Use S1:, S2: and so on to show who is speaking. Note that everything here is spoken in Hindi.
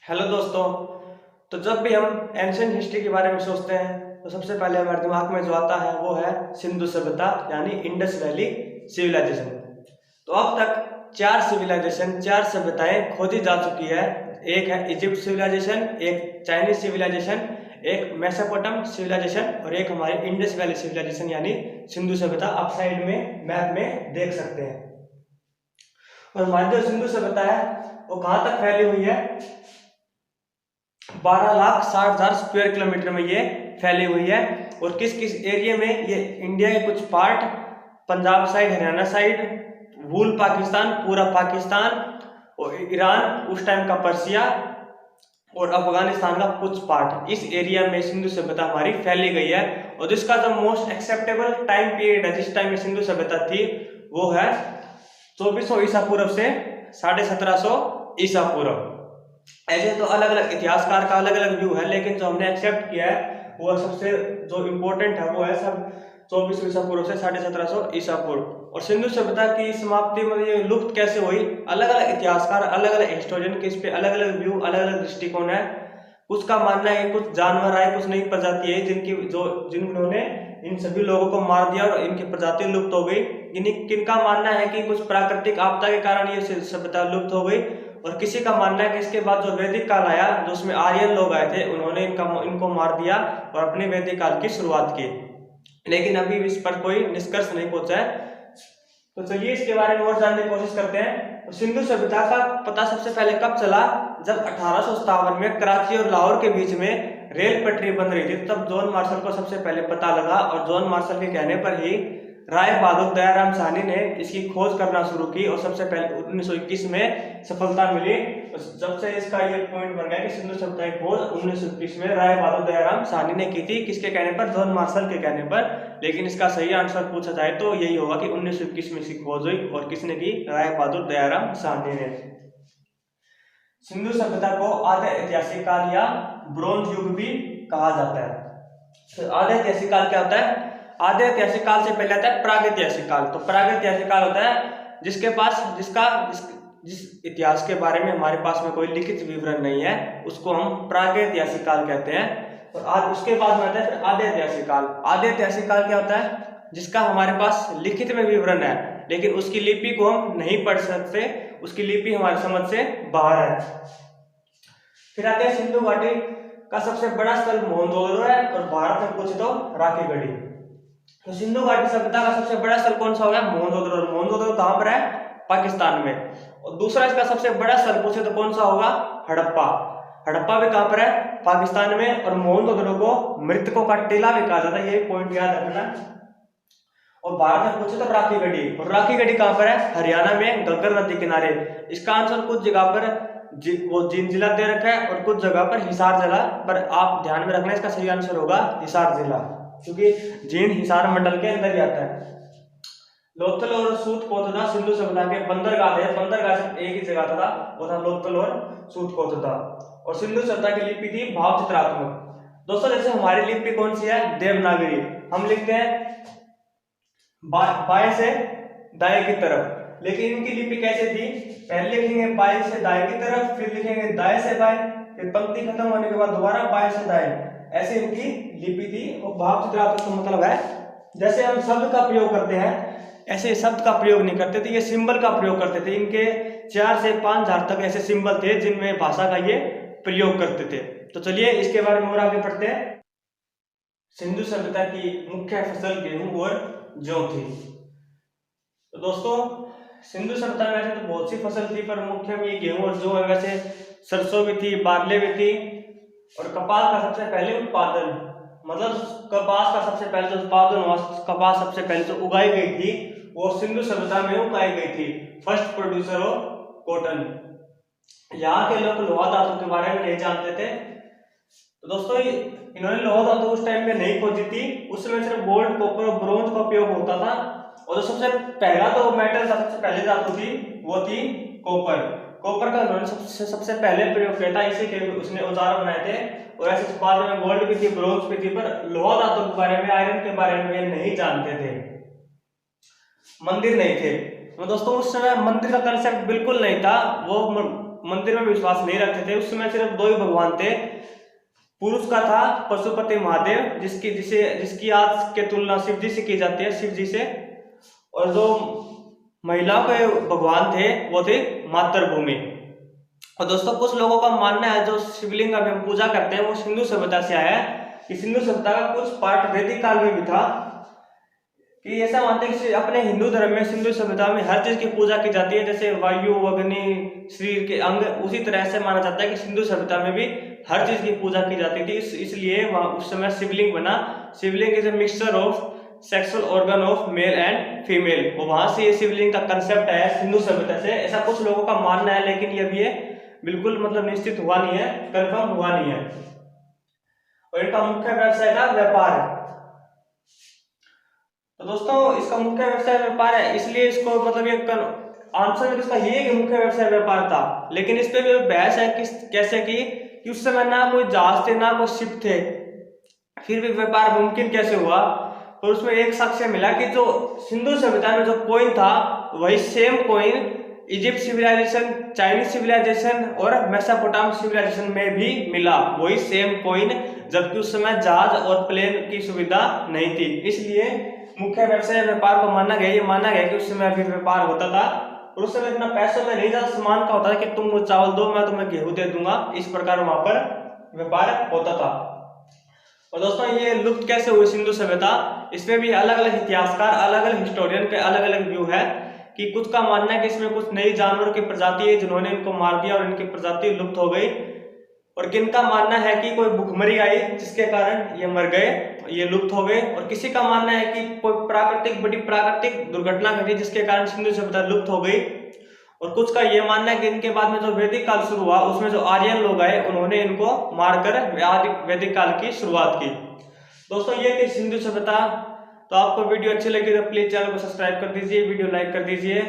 S1: हेलो दोस्तों। तो जब भी हम एंशियंट हिस्ट्री के बारे में सोचते हैं तो सबसे पहले हमारे दिमाग में जो आता है वो है सिंधु सभ्यता यानी इंडस वैली सिविलाइजेशन। तो अब तक चार सभ्यताएं खोजी जा चुकी है। एक है इजिप्ट सिविलाइजेशन, एक चाइनीज सिविलाइजेशन, एक मेसोपोटाम सिविलाइजेशन और एक हमारी इंडस वैली सिविलाइजेशन यानी सिंधु सभ्यता। आप साइड में मैप में देख सकते हैं। और हमारी जो सिंधु सभ्यता है वो कहाँ तक फैली हुई है? 12,60,000 स्क्वायर किलोमीटर में ये फैली हुई है। और किस किस एरिया में? ये इंडिया के कुछ part, Punjab side, Haryana side, whole Pakistan, पूरा पाकिस्तान और ईरान उस टाइम का, पर्सिया और अफगानिस्तान का कुछ पार्ट, इस एरिया में सिंधु सभ्यता हमारी फैली गई है। और जिसका जो मोस्ट एक्सेप्टेबल टाइम पीरियड है जिस टाइम में सिंधु सभ्यता थी वो है 2400 ईसा पूर्व से 1750 ईसा पूर्व। ऐसे तो अलग अलग इतिहासकार का अलग अलग व्यू है, लेकिन जो हमने एक्सेप्ट किया है वो सबसे जो इम्पोर्टेंट है वो है सब 24 ईसा पूर्व से 1750 ईसा पूर्व। और सिंधु सभ्यता की समाप्ति में ये लुप्त कैसे हुई? अलग अलग इतिहासकार, अलग अलग हिस्टोरियन के इस पे अलग अलग व्यू, अलग अलग दृष्टिकोण है। कुछ का मानना है कुछ जानवर आए, कुछ नई प्रजाति है जिन्होंने इन सभी लोगों को मार दिया और इनकी प्रजाति लुप्त हो गई। किनका मानना है कि कुछ प्राकृतिक आपदा के कारण ये सभ्यता लुप्त हो गई। और किसी का मानना है कि इसके बाद जो वैदिक काल आया, जो उसमें आर्यन लोग आए थे, उन्होंने इनको मार दिया और अपने वैदिक काल की शुरुआत की। लेकिन अभी इस पर कोई निष्कर्ष नहीं पहुंचा है। तो चलिए इसके बारे में और जानने की कोशिश करते हैं। तो सिंधु सभ्यता का पता सबसे पहले कब चला? जब 1857 में कराची और लाहौर के बीच में रेल पटरी बन रही थी, तब जॉन मार्शल को सबसे पहले पता लगा। और जॉन मार्शल के कहने पर ही राय बहादुर दयाराम साहनी ने इसकी खोज करना शुरू की और सबसे पहले 1921 में सफलता मिली। जब से इसका ये पॉइंट बन गया कि सिंधु सभ्यता की खोज 1921 में राय बहादुर दयाराम साहनी ने की थी। किसके कहने पर? जॉन मार्शल के कहने पर। लेकिन इसका सही आंसर पूछा जाए तो यही होगा कि 1921 में इसकी खोज हुई। और किसने की? राय बहादुर दयाराम साहनी ने। सिंधु सभ्यता को आद्य ऐतिहासिक काल या ब्रोंज युग भी कहा जाता है। तो आद्य ऐतिहासिक काल क्या होता है? आद्य ऐतिहासिक काल से पहले आता है प्रागैतिहासिक काल। तो प्रागैतिहासिक काल होता है जिस इतिहास के बारे में हमारे पास में कोई लिखित विवरण नहीं है, उसको हम प्रागैतिहासिक काल कहते हैं। और आज उसके बाद में आता है फिर आद्य ऐतिहासिक काल। आद्य ऐतिहासिक काल क्या होता है? जिसका हमारे पास लिखित में विवरण है लेकिन उसकी लिपि को हम नहीं पढ़ सकते, उसकी लिपि हमारी समझ से बाहर है। फिर आते हैं सिंधु घाटी का सबसे बड़ा स्थल मोहनजोदड़ो है और भारत में पूछे तो राखीगढ़ी। तो सिंधु घाटी सभ्यता का सबसे बड़ा स्थल कौन सा होगा? मोहनजोदड़ो। मोहनजोदड़ो कहां पर है? पाकिस्तान में। और दूसरा इसका सबसे बड़ा स्थल पूछे तो कौन सा होगा? हड़प्पा। हड़प्पा भी कहां पर है? पाकिस्तान में। और मोहनजोदड़ो को मृतकों का टीला भी कहा जाता है, ये पॉइंट याद रखना। और भारत में पूछे तो राखीगढ़ी। और राखीगढ़ी कहां पर है? हरियाणा में, घग्गर नदी किनारे। इसका आंसर कुछ जगह पर वो जींद जिला दे रखा है और कुछ जगह पर हिसार जिला, पर आप ध्यान में रखना इसका सही आंसर होगा हिसार जिला, क्योंकि जींद हिसार मंडल के अंदर ही आता है। लोथल और सूतकोतदा सिंधु सभ्यता के बंदरगाह थे। बंदरगाह सिर्फ एक ही जगह था, वो था लोथल और सूतकोतदा। और सिंधु सभ्यता की लिपि थी भाव चित्रात्मक। दोस्तों जैसे हमारी लिपि कौन सी है? देवनागरी। हम लिखते हैं बाएं से दाएं की तरफ, लेकिन इनकी लिपि कैसे थी? पहले लिखेंगे बाएं से दाएं की तरफ, फिर लिखेंगे दाएं से बाएं, फिर पंक्ति खत्म होने के बाद दोबारा बाएं से दाएं, ऐसे इनकी लिपि थी। और भाव चित्रात्मक का मतलब है जैसे हम शब्द का प्रयोग करते हैं ऐसे शब्द का प्रयोग नहीं करते थे, ये सिंबल का प्रयोग करते थे। इनके 4 से 5 हजार तक ऐसे सिंबल थे जिनमें भाषा का ये प्रयोग करते थे। तो चलिए इसके बारे में और आगे पढ़ते हैं। सिंधु सभ्यता की मुख्य फसल गेहूं और जौ थी। तो दोस्तों सिंधु सभ्यता में वैसे तो बहुत सी फसल थी, पर मुख्य में ये गेहूं और जौ है। वैसे सरसों भी थी, बारले भी थी। और कपास का सबसे पहले उत्पादन, मतलब कपास का सबसे पहले जो उत्पादन हुआ, कपास सबसे पहले जो उगाई गई थी वो सिंधु सभ्यता में उगाई गई थी। First producer of cotton. यहाँ के लोग लोहा धातु के बारे में नहीं जानते थे। तो दोस्तों इन्होंने लोहा धातु उस टाइम में नहीं खोजी थी, उस समय सिर्फ गोल्ड, कॉपर और ब्रोंज का उपयोग होता था। और जो सबसे पहला तो मेटल सबसे पहले धातु थी वो थी कॉपर। कॉपर का उन्होंने सबसे पहले प्रयोग किया था, इसी के उसने औजार बनाए थे। और ऐसे बाद में गोल्ड भी थी, ब्रोंज भी थी, पर लोहा धातु के बारे में, आयरन के बारे में नहीं जानते थे। मंदिर नहीं थे। तो दोस्तों उस समय मंदिर का कंसेप्ट बिल्कुल नहीं था। वो मंदिर में विश्वास नहीं रखते थे। उस समय सिर्फ 2 ही भगवान थे। पुरुष का था पशुपति महादेव, जिसकी आज के तुलना शिव जी से की जाती है, शिव जी से। और जो महिलाओं के भगवान थे वो थे मातृभूमि। और दोस्तों कुछ लोगों का मानना है जो शिवलिंग अभी हम पूजा करते हैं वो सिंधु सभ्यता से आया है, कि सिंधु सभ्यता का कुछ पार्ट वैदिक काल में भी था। कि ऐसा मानते हैं कि अपने हिंदू धर्म में सिंधु सभ्यता में हर चीज की पूजा की जाती है, जैसे वायु, अग्नि, शरीर के अंग, उसी तरह से माना जाता है कि सिंधु सभ्यता में भी हर चीज की पूजा की जाती थी। इसलिए वहां उस समय शिवलिंग बना। Shivling is a mixture of sexual organ of male and female. और वहां से ये शिवलिंग का कंसेप्ट है सिंधु सभ्यता से, ऐसा कुछ लोगों का मानना है। लेकिन ये भी बिल्कुल मतलब निश्चित हुआ नहीं है, कंफर्म हुआ नहीं है। और इनका मुख्य व्यवसाय था व्यापार। तो दोस्तों इसका मुख्य व्यवसाय व्यापार है, इसलिए इसको मतलब ये आंसर इसका ये है कि मुख्य व्यवसाय व्यापार था। लेकिन इस पे भी बहस है कि कैसे कि उस समय ना कोई जहाज थे ना कोई शिप थे, फिर भी व्यापार मुमकिन कैसे हुआ। और उसमें एक साक्ष्य मिला कि जो सिंधु सभ्यता में जो कॉइन था वही same coin Egypt civilisation, Chinese civilisation और मेसोपोटाम सिविलाइजेशन में भी मिला, वही सेम कॉइन, जबकि उस समय जहाज और प्लेन की सुविधा नहीं थी। इसलिए मुख्य व्यवसाय व्यापार को माना गया। ये माना गया कि उस समय अभी व्यापार होता था और उस समय इतना पैसों में नहीं था, सामान का होता था कि तुम मुझे चावल दो मैं तुम्हें गेहूं दे दूंगा, इस प्रकार वहां पर व्यापार होता था। और दोस्तों ये लुप्त कैसे हुई सिंधु सभ्यता, इसमें भी अलग अलग इतिहासकार, अलग अलग हिस्टोरियन के अलग अलग व्यू है। कि कुछ का मानना है कि इसमें कुछ नई जानवरों की प्रजाति है जिन्होंने इनको मार दिया और इनकी प्रजाति लुप्त हो गई। और किनका मानना है कि कोई भूखमरी आई जिसके कारण ये मर गए, ये लुप्त हो गए। और किसी का मानना है कि कोई बड़ी प्राकृतिक दुर्घटना घटी जिसके कारण सिंधु सभ्यता लुप्त हो गई। और कुछ का ये मानना है कि इनके बाद में जो वैदिक काल शुरू हुआ उसमें जो आर्यन लोग आए उन्होंने इनको मारकर वैदिक काल की शुरुआत की। दोस्तों ये थी सिंधु सभ्यता। तो आपको वीडियो अच्छी लगी तो प्लीज चैनल को सब्सक्राइब कर दीजिए, वीडियो लाइक कर दीजिए।